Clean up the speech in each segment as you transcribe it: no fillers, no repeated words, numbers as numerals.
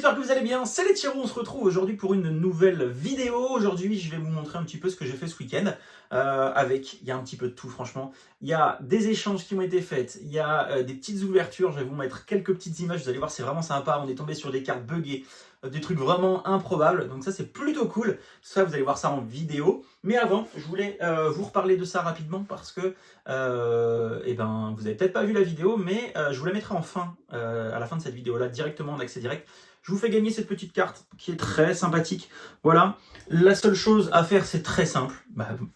j'espère que vous allez bien, c'est les Thierry, on se retrouve aujourd'hui pour une nouvelle vidéo. Aujourd'hui, je vais vous montrer un petit peu ce que j'ai fait ce week-end. Il y a un petit peu de tout franchement. Il y a des échanges qui ont été faits, il y a des petites ouvertures, je vais vous mettre quelques petites images, vous allez voir c'est vraiment sympa. On est tombé sur des cartes buggées, des trucs vraiment improbables, donc ça c'est plutôt cool. Ça vous allez voir ça en vidéo. Mais avant, je voulais vous reparler de ça rapidement parce que vous avez peut-être pas vu la vidéo, mais je vous la mettrai à la fin de cette vidéo là, directement en accès direct. Je vous fais gagner cette petite carte qui est très sympathique. Voilà, la seule chose à faire c'est très simple.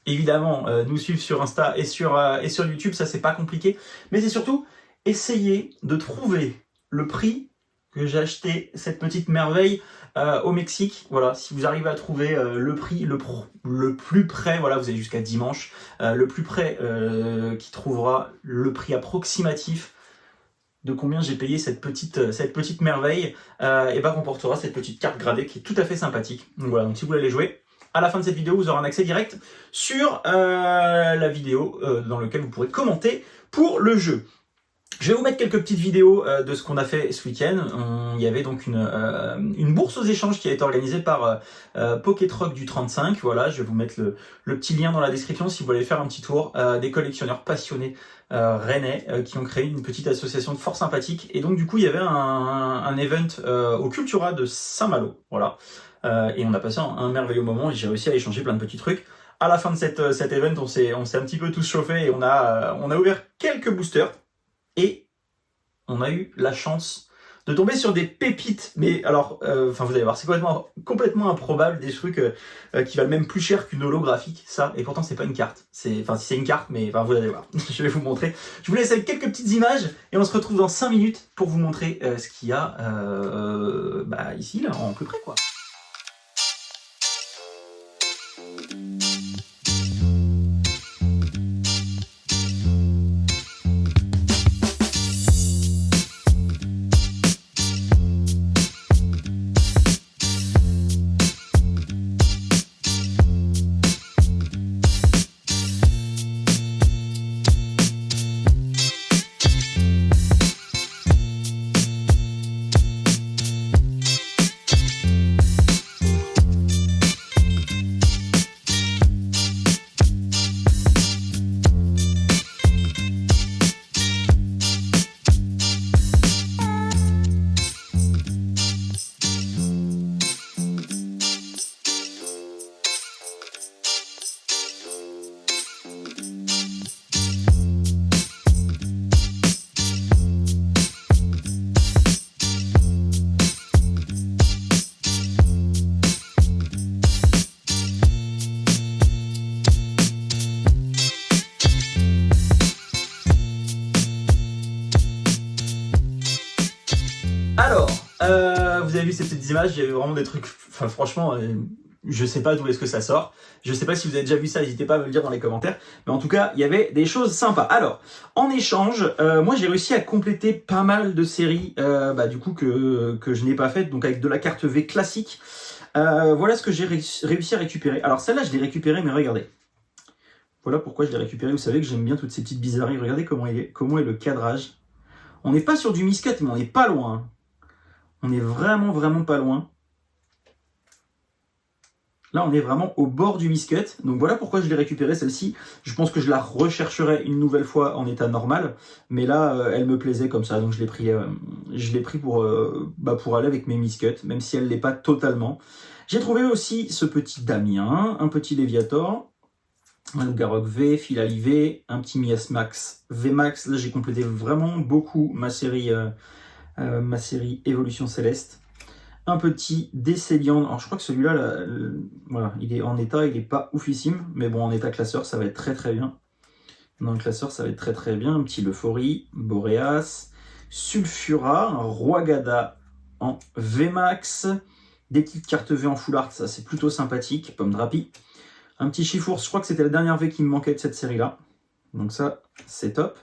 Évidemment, nous suivre sur Insta et sur YouTube, ça c'est pas compliqué. Mais c'est surtout essayer de trouver le prix que j'ai acheté cette petite merveille au Mexique. Voilà, si vous arrivez à trouver le prix le plus près, voilà, vous avez jusqu'à dimanche, le plus près qui trouvera le prix approximatif de combien j'ai payé cette petite merveille, et comportera cette petite carte gradée qui est tout à fait sympathique. Donc voilà, donc si vous voulez les jouer, à la fin de cette vidéo, vous aurez un accès direct sur la vidéo dans laquelle vous pourrez commenter pour le jeu. Je vais vous mettre quelques petites vidéos de ce qu'on a fait ce week-end. Il y avait donc une bourse aux échanges qui a été organisée par Pokétroc du 35. Voilà, je vais vous mettre le petit lien dans la description si vous voulez faire un petit tour. Des collectionneurs passionnés rennais qui ont créé une petite association fort sympathique. Et donc du coup, il y avait un event au Cultura de Saint-Malo. Voilà, et on a passé un merveilleux moment et j'ai réussi à échanger plein de petits trucs. À la fin de cet event, on s'est un petit peu tous chauffés et on a ouvert quelques boosters. Et on a eu la chance de tomber sur des pépites, mais alors, vous allez voir, c'est complètement improbable, des trucs qui valent même plus cher qu'une holographique, ça, et pourtant c'est pas une carte, c'est une carte, mais vous allez voir, je vais vous montrer. Je vous laisse avec quelques petites images, et on se retrouve dans 5 minutes pour vous montrer ce qu'il y a ici, là, en plus près, quoi. Alors, vous avez vu ces petites images, il y avait vraiment des trucs, franchement, je sais pas d'où est-ce que ça sort. Je sais pas si vous avez déjà vu ça, n'hésitez pas à me le dire dans les commentaires. Mais en tout cas, il y avait des choses sympas. Alors, en échange, moi j'ai réussi à compléter pas mal de séries du coup que je n'ai pas faites, donc avec de la carte V classique. Voilà ce que j'ai réussi à récupérer. Alors celle-là, je l'ai récupérée, mais regardez. Voilà pourquoi je l'ai récupérée. Vous savez que j'aime bien toutes ces petites bizarreries. Regardez comment est le cadrage. On n'est pas sur du miscut, mais on n'est pas loin. On est vraiment pas loin. Là, on est vraiment au bord du miscut. Donc voilà pourquoi je l'ai récupérée, celle-ci. Je pense que je la rechercherai une nouvelle fois en état normal. Mais là, elle me plaisait comme ça. Donc je l'ai pris pour aller avec mes miscuts, même si elle ne l'est pas totalement. J'ai trouvé aussi ce petit Damien, un petit Léviator, un Garok V, Filali V, un petit Miasmax VMAX. Là, j'ai complété vraiment beaucoup ma série Évolution Céleste. Un petit Décéliande. Alors je crois que celui-là, voilà, il est en état, il n'est pas oufissime, mais bon, en état classeur, ça va être très bien. Dans le classeur, ça va être très bien. Un petit Leuphorie, Boreas, Sulfura, un Roagada en VMAX, des petites cartes V en full art, ça c'est plutôt sympathique. Pomme Drapi, un petit Chifours, je crois que c'était la dernière V qui me manquait de cette série-là. Donc ça, c'est top.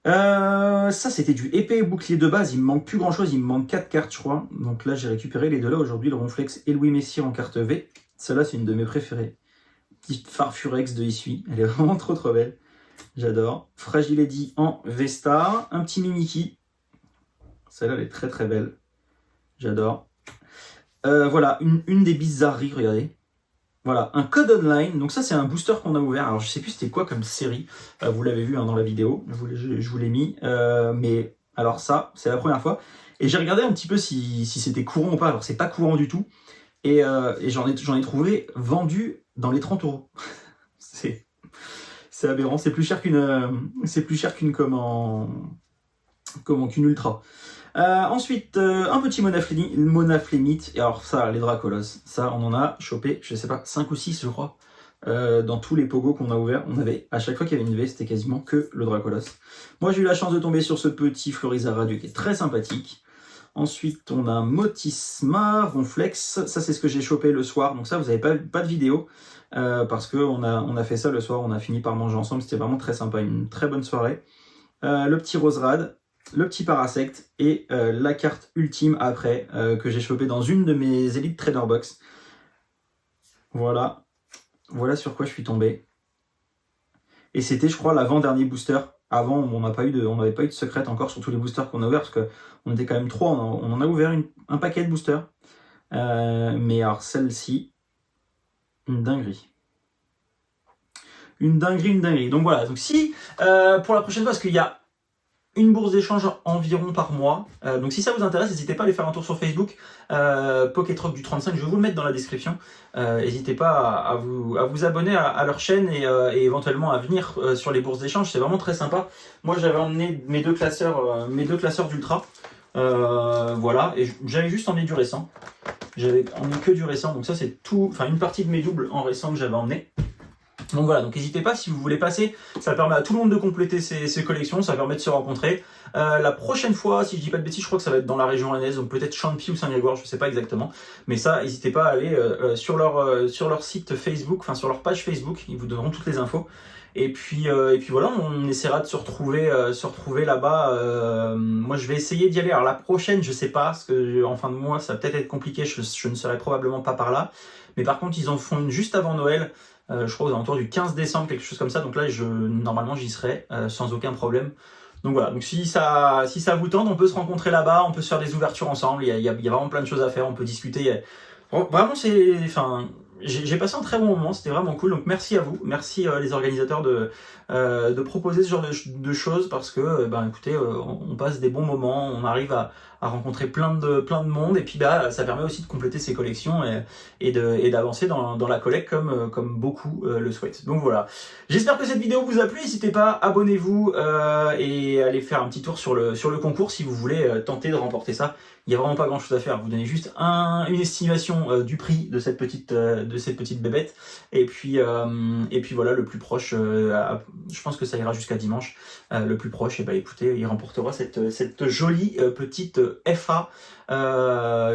Ça c'était du épée et bouclier de base, il me manque plus grand chose, il me manque 4 cartes je crois. Donc là j'ai récupéré les deux là aujourd'hui, le Ronflex et Louis Messire en carte V. Celle-là c'est une de mes préférées. Petite Farfurex de Issui, elle est vraiment trop belle. J'adore. Fragile Eddy en V-Star, un petit Mimiki. Celle-là elle est très belle. j'adore. Voilà, une des bizarreries, regardez. Voilà, un code online. Donc ça, c'est un booster qu'on a ouvert. Alors, je sais plus c'était quoi comme série. Vous l'avez vu hein, dans la vidéo. Je vous l'ai mis. Mais alors ça, c'est la première fois. Et j'ai regardé un petit peu si c'était courant ou pas. Alors, c'est pas courant du tout. Et j'en ai trouvé vendu dans les 30 €. C'est aberrant. C'est plus cher qu'une qu'une ultra. Ensuite, un petit monaflémite. Et alors ça, les Dracolos, ça on en a chopé, je sais pas, 5 ou 6 je crois. Dans tous les pogos qu'on a ouverts, on avait, à chaque fois qu'il y avait une V, c'était quasiment que le Dracolos. Moi j'ai eu la chance de tomber sur ce petit Florizarre radieux qui est très sympathique. Ensuite on a Motisma, Ronflex, ça c'est ce que j'ai chopé le soir, donc ça vous n'avez pas de vidéo, parce qu'on a fait ça le soir, on a fini par manger ensemble, c'était vraiment très sympa, une très bonne soirée. Le petit Roserad, le petit Parasect et la carte ultime après que j'ai chopé dans une de mes Elite Trader Box. Voilà sur quoi je suis tombé. Et c'était, je crois, l'avant-dernier booster. Avant, on n'avait pas eu de secrète encore sur tous les boosters qu'on a ouverts, parce qu'on était quand même 3, on en a ouvert un paquet de boosters. Mais alors celle-ci, une dinguerie. Une dinguerie. Donc voilà, donc si pour la prochaine fois, parce qu'il y a une bourse d'échange environ par mois. Donc si ça vous intéresse, n'hésitez pas à aller faire un tour sur Facebook. Pokétroc du 35, je vais vous le mettre dans la description. N'hésitez pas à vous abonner à leur chaîne et éventuellement à venir sur les bourses d'échange. C'est vraiment très sympa. Moi j'avais emmené mes deux classeurs d'ultra. Voilà, et j'avais juste emmené du récent. J'avais emmené que du récent, donc ça c'est tout, enfin une partie de mes doubles en récent que j'avais emmené. Donc voilà, donc n'hésitez pas si vous voulez passer, ça permet à tout le monde de compléter ses collections, ça permet de se rencontrer. La prochaine fois, si je dis pas de bêtises, je crois que ça va être dans la région rennaise, donc peut-être Champy ou Saint-Grégoire, je sais pas exactement. Mais ça, n'hésitez pas à aller sur leur site Facebook, enfin sur leur page Facebook, ils vous donneront toutes les infos. Et puis voilà, on essaiera de se retrouver là-bas. Moi, je vais essayer d'y aller. Alors la prochaine, je sais pas, parce que en fin de mois, ça va peut-être être compliqué, je ne serai probablement pas par là. Mais par contre, ils en font une juste avant Noël. Je crois aux alentours du 15 décembre, quelque chose comme ça. Donc là, normalement, j'y serai sans aucun problème. Donc voilà, donc si ça vous tente, on peut se rencontrer là-bas, on peut se faire des ouvertures ensemble. Il y a vraiment plein de choses à faire, on peut discuter. Vraiment, j'ai passé un très bon moment, c'était vraiment cool. Donc merci à vous, merci les organisateurs de proposer ce genre de choses, parce que écoutez, on passe des bons moments, on arrive à rencontrer plein de monde, et puis ça permet aussi de compléter ses collections et d'avancer dans la collecte comme beaucoup le souhaitent. Donc voilà, j'espère que cette vidéo vous a plu. N'hésitez pas, abonnez-vous et allez faire un petit tour sur le concours si vous voulez tenter de remporter ça. Il n'y a vraiment pas grand chose à faire, vous donnez juste une estimation du prix de cette petite bébête, et puis voilà, le plus proche, je pense que ça ira jusqu'à dimanche, le plus proche, et écoutez, il remportera cette jolie petite FA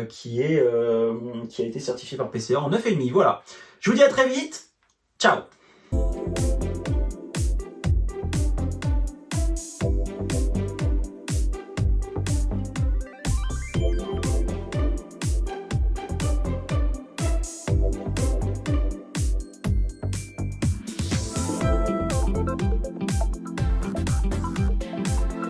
qui a été certifiée par PCA en 9,5. Voilà, je vous dis à très vite, ciao.